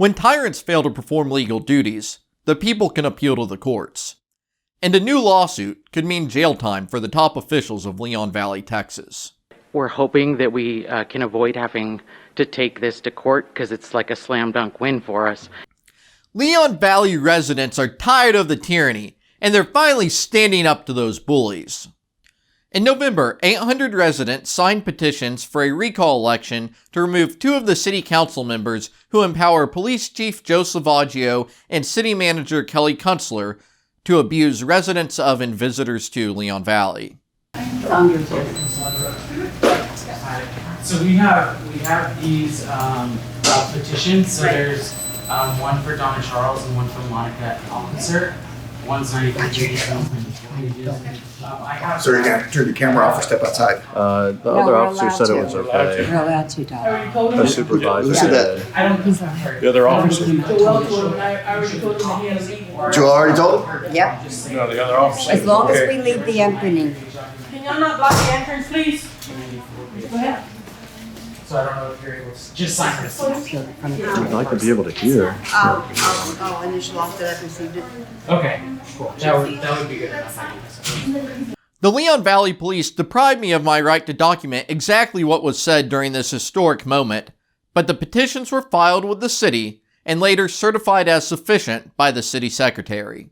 When tyrants fail to perform legal duties, the people can appeal to the courts. And a new lawsuit could mean jail time for the top officials of Leon Valley, Texas. We're hoping that we can avoid having to take this to court because it's like a slam dunk win for us. Leon Valley residents are tired of the tyranny, and they're finally standing up to those bullies. In November, 800 residents signed petitions for a recall election to remove 2 of the city council members who empower Police Chief Joe Salvaggio and City Manager Kelly Kuenstler to abuse residents of and visitors to Leon Valley. So we have these petitions. So there's one for Donna Charles and one for Monica Alcocer. One's 93 So you're going to turn the camera off or step outside? The other officer said it was okay. We're allowed to talk. The supervisor Who said said. that? I don't think so. The other officer. Joel already told him? Yep, No, the other officer. as long as we leave the opening. Can y'all not block the entrance, please? Go ahead. So I don't know if you're able to just sign this. I'd like to be able to hear. I'll initial off that I've received it. Okay, cool. That would be good enough. The Leon Valley Police deprived me of my right to document exactly what was said during this historic moment, but the petitions were filed with the city and later certified as sufficient by the city secretary.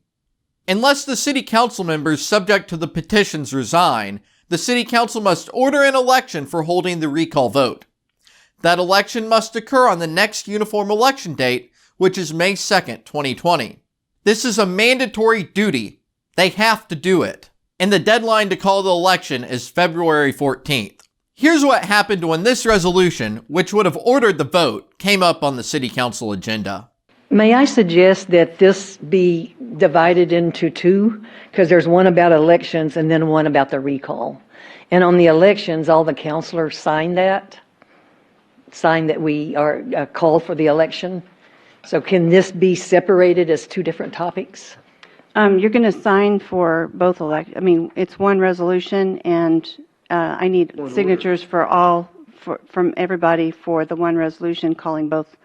Unless the city council members subject to the petitions resign, the city council must order an election for holding the recall vote. That election must occur on the next uniform election date, which is May 2nd, 2020. This is a mandatory duty. They have to do it. And the deadline to call the election is February 14th. Here's what happened when this resolution, which would have ordered the vote, came up on the city council agenda. May I suggest that this be divided into 2? Because there's one about elections and then one about the recall. And on the elections, all the councilors sign that we are called for the election. So can this be separated as 2 different topics? You're going to sign for both it's one resolution, and I need signatures from everybody for the one resolution calling both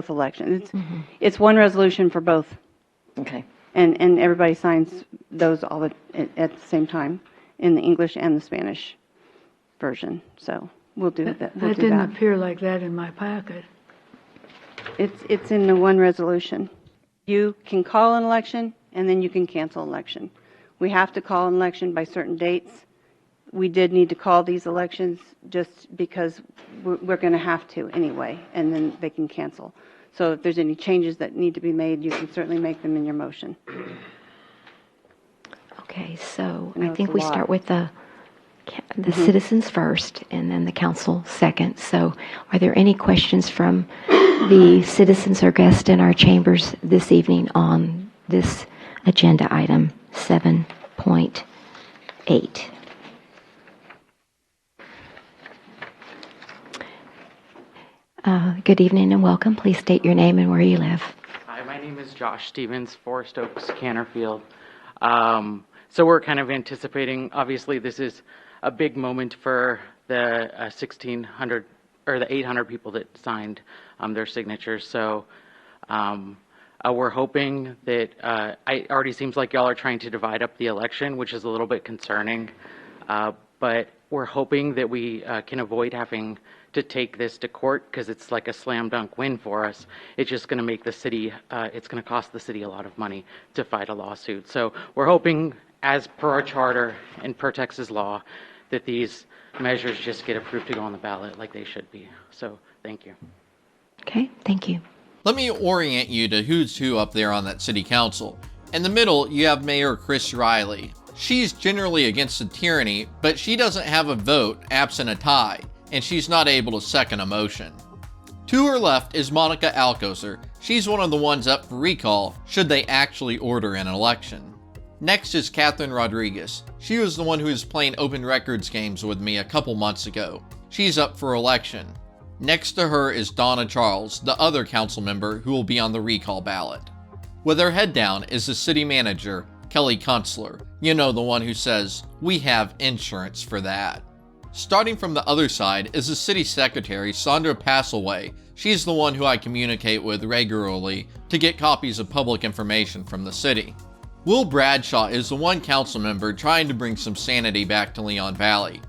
elections. It's one resolution for both. Okay. And everybody signs those all at the same time in the English and the Spanish version. So we'll do that. That didn't appear like that in my packet. It's in the one resolution. You can call an election, and then you can cancel an election. We have to call an election by certain dates. We did need to call these elections just because we're going to have to anyway, and then they can cancel. So if there's any changes that need to be made, you can certainly make them in your motion. Okay, so I think we start with the citizens first and then the council second. So are there any questions from the citizens or guests in our chambers this evening on this agenda item 7.8? Good evening and welcome. Please state your name and where you live. Hi, my name is Josh Stevens, Forest Oaks, Canterfield. So we're kind of anticipating, obviously this is a big moment for the 1,600 or the 800 people that signed their signatures. So we're hoping that it already seems like y'all are trying to divide up the election, which is a little bit concerning. But we're hoping that we can avoid having to take this to court because it's like a slam dunk win for us. It's just going to make the city, it's going to cost the city a lot of money to fight a lawsuit. So we're hoping, as per our charter and per Texas law, that these measures just get approved to go on the ballot like they should be. So thank you. Okay, thank you. Let me orient you to who's who up there on that city council. In the middle, you have Mayor Chris Riley. She's generally against the tyranny, but she doesn't have a vote absent a tie, and she's not able to second a motion. To her left is Monica Alcocer. She's one of the ones up for recall should they actually order an election. Next is Catherine Rodriguez. She was the one who was playing open records games with me a couple months ago. She's up for election. Next to her is Donna Charles, the other council member who will be on the recall ballot. With her head down is the city manager, Kelly Kuenstler. You know, the one who says, "We have insurance for that." Starting from the other side is the city secretary, Sandra Passelway. She's the one who I communicate with regularly to get copies of public information from the city. Will Bradshaw is the one council member trying to bring some sanity back to Leon Valley.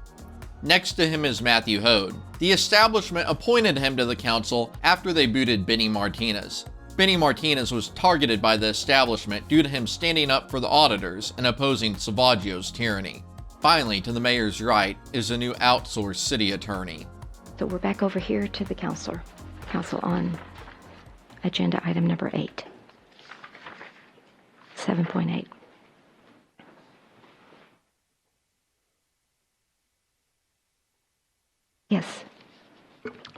Next to him is Matthew Hodde. The establishment appointed him to the council after they booted Benny Martinez. Benny Martinez was targeted by the establishment due to him standing up for the auditors and opposing Salvaggio's tyranny. Finally, to the mayor's right is a new outsourced city attorney. So we're back over here to the council on agenda item number 8. 7.8. Yes.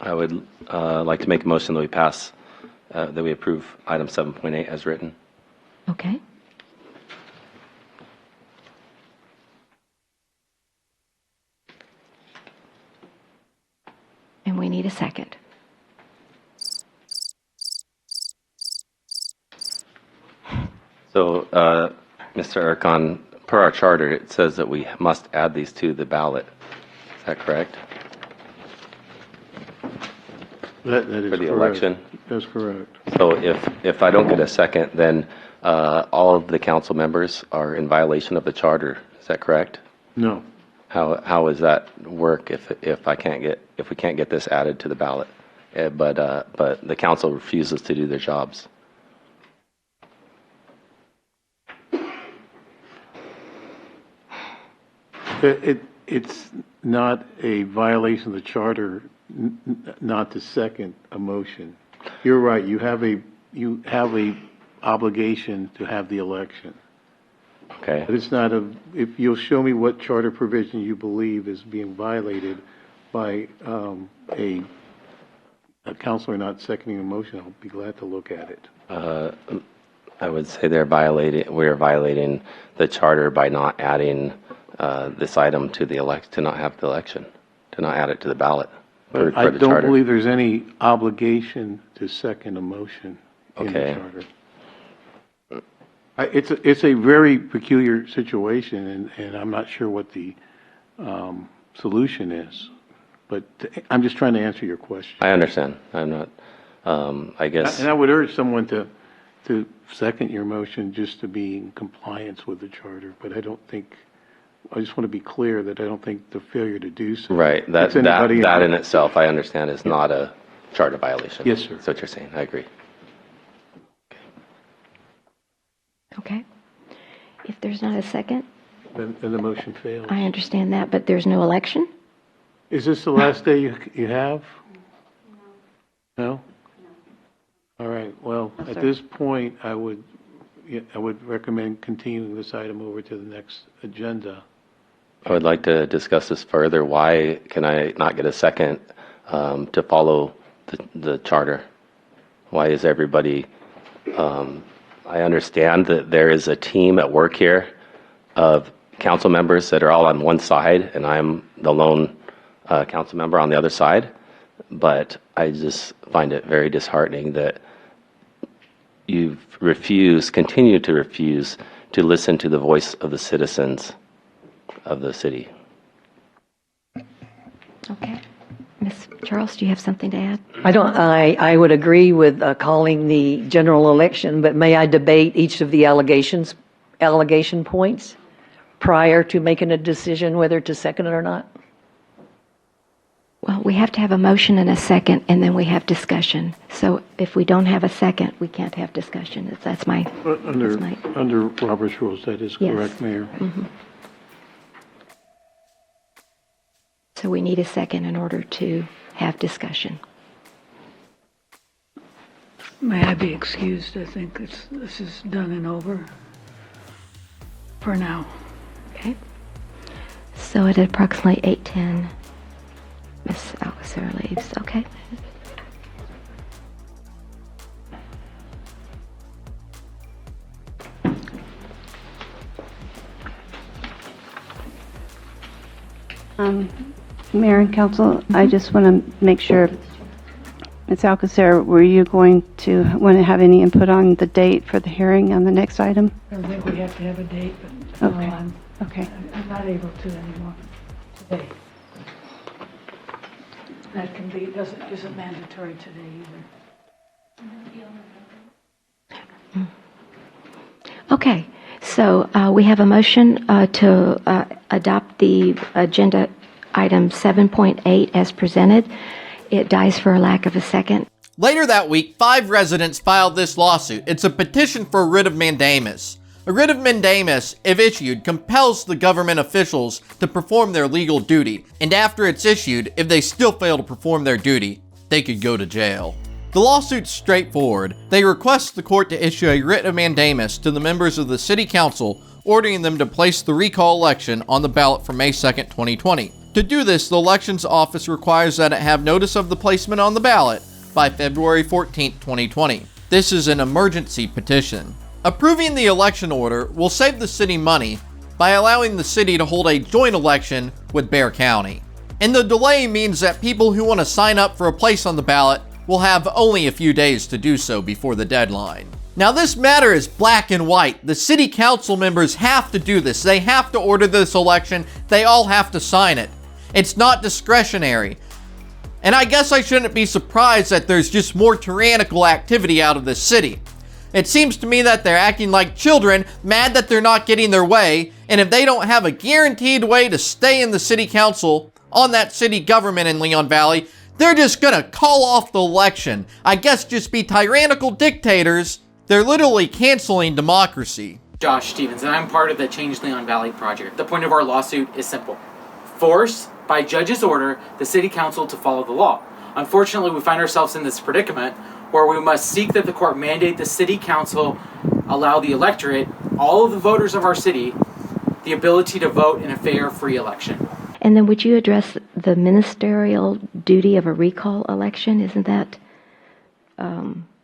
I would like to make a motion that we pass, that we approve item 7.8 as written. Okay. And we need a second. So, Mr. Erkan, per our charter, it says that we must add these to the ballot. Is that correct? That is For the correct. election? That's correct. So if I don't get a second, then all of the council members are in violation of the charter. Is that correct? No. How does that work if we can't get this added to the ballot? But the council refuses to do their jobs. It's not a violation of the charter not to second a motion. You're right. You have a obligation to have the election. Okay. But it's not if you'll show me what charter provision you believe is being violated by a councilor not seconding a motion, I'll be glad to look at it. I would say we're violating the charter by not adding this item to to not have the election, to not add it to the ballot. But I don't believe there's any obligation to second a motion in the charter. It's a very peculiar situation, and I'm not sure what the solution is. But I'm just trying to answer your question. I understand. I'm not. I guess. And I would urge someone to second your motion just to be in compliance with the charter. But I don't think. I just want to be clear that I don't think the failure to do so. Right. That in itself, I understand, is not a charter violation. Yes, sir. That's what you're saying. I agree. Okay. If there's not a second, Then the motion fails. I understand that, but there's no election? Is this the last day you have? No? All right. Well, at this point, I would recommend continuing this item over to the next agenda. I would like to discuss this further. Why can I not get a second to follow the charter? Why is everybody... I understand that there is a team at work here of council members that are all on one side, and I'm the lone council member on the other side. But I just find it very disheartening that you've continue to refuse to listen to the voice of the citizens of the city. Okay. Ms. Charles, do you have something to add? I would agree with calling the general election, but may I debate each of the allegation points prior to making a decision whether to second it or not? Well, we have to have a motion and a second, and then we have discussion. So if we don't have a second, we can't have discussion. That's my... Under Robert's rules, that is correct, Yes. Mayor. Mm-hmm. So we need a second in order to have discussion. May I be excused? I think this is done and over for now. Okay. So at approximately 8:10, Ms. Alcocer leaves. Okay. Mayor and Council, I just want to make sure, Ms. Alcocer, were you going to want to have any input on the date for the hearing on the next item? I don't think we have to have a date, but Okay. I'm not able to anymore today. that can be, isn't mandatory today either. Okay, so we have a motion to adopt the agenda item 7.8 as presented. It dies for a lack of a second. Later that week, 5 residents filed this lawsuit. It's a petition for a writ of mandamus. A writ of mandamus, if issued, compels the government officials to perform their legal duty, and after it's issued, if they still fail to perform their duty, they could go to jail. The lawsuit's straightforward. They request the court to issue a writ of mandamus to the members of the city council, ordering them to place the recall election on the ballot for May 2nd, 2020. To do this, the elections office requires that it have notice of the placement on the ballot by February 14th, 2020. This is an emergency petition. Approving the election order will save the city money by allowing the city to hold a joint election with Bexar County. And the delay means that people who want to sign up for a place on the ballot will have only a few days to do so before the deadline. Now this matter is black and white. The city council members have to do this. They have to order this election. They all have to sign it. It's not discretionary. And I guess I shouldn't be surprised that there's just more tyrannical activity out of this city. It seems to me that they're acting like children, mad that they're not getting their way, and if they don't have a guaranteed way to stay in the city council, on that city government in Leon Valley, they're just gonna call off the election. I guess just be tyrannical dictators. They're literally canceling democracy. Josh Stevens, and I'm part of the Change Leon Valley project. The point of our lawsuit is simple. Force, by judge's order, the city council to follow the law. Unfortunately, we find ourselves in this predicament where we must seek that the court mandate the city council allow the electorate, all of the voters of our city, the ability to vote in a fair, free election. And then would you address the ministerial duty of a recall election? Isn't that?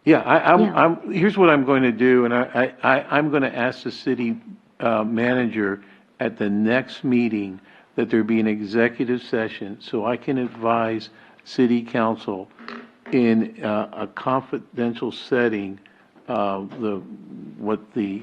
Here's what I'm going to do, and I'm going to ask the city manager at the next meeting that there be an executive session so I can advise city council in a confidential setting what the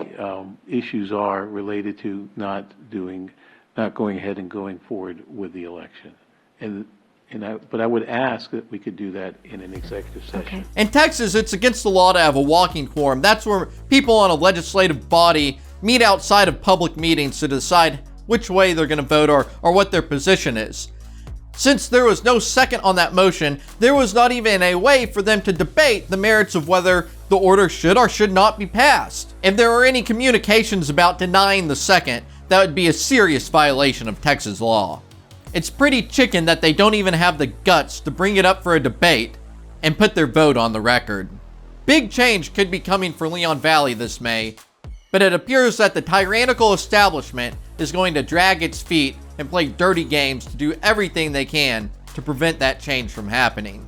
issues are related to not going ahead and going forward with the election. But I would ask that we could do that in an executive session. Okay. In Texas, it's against the law to have a walking quorum. That's where people on a legislative body meet outside of public meetings to decide which way they're going to vote or what their position is. Since there was no second on that motion, there was not even a way for them to debate the merits of whether the order should or should not be passed. If there were any communications about denying the second, that would be a serious violation of Texas law. It's pretty chicken that they don't even have the guts to bring it up for a debate and put their vote on the record. Big change could be coming for Leon Valley this May, but it appears that the tyrannical establishment is going to drag its feet and play dirty games to do everything they can to prevent that change from happening.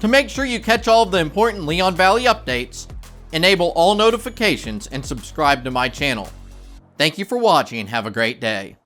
To make sure you catch all of the important Leon Valley updates, enable all notifications and subscribe to my channel. Thank you for watching and have a great day.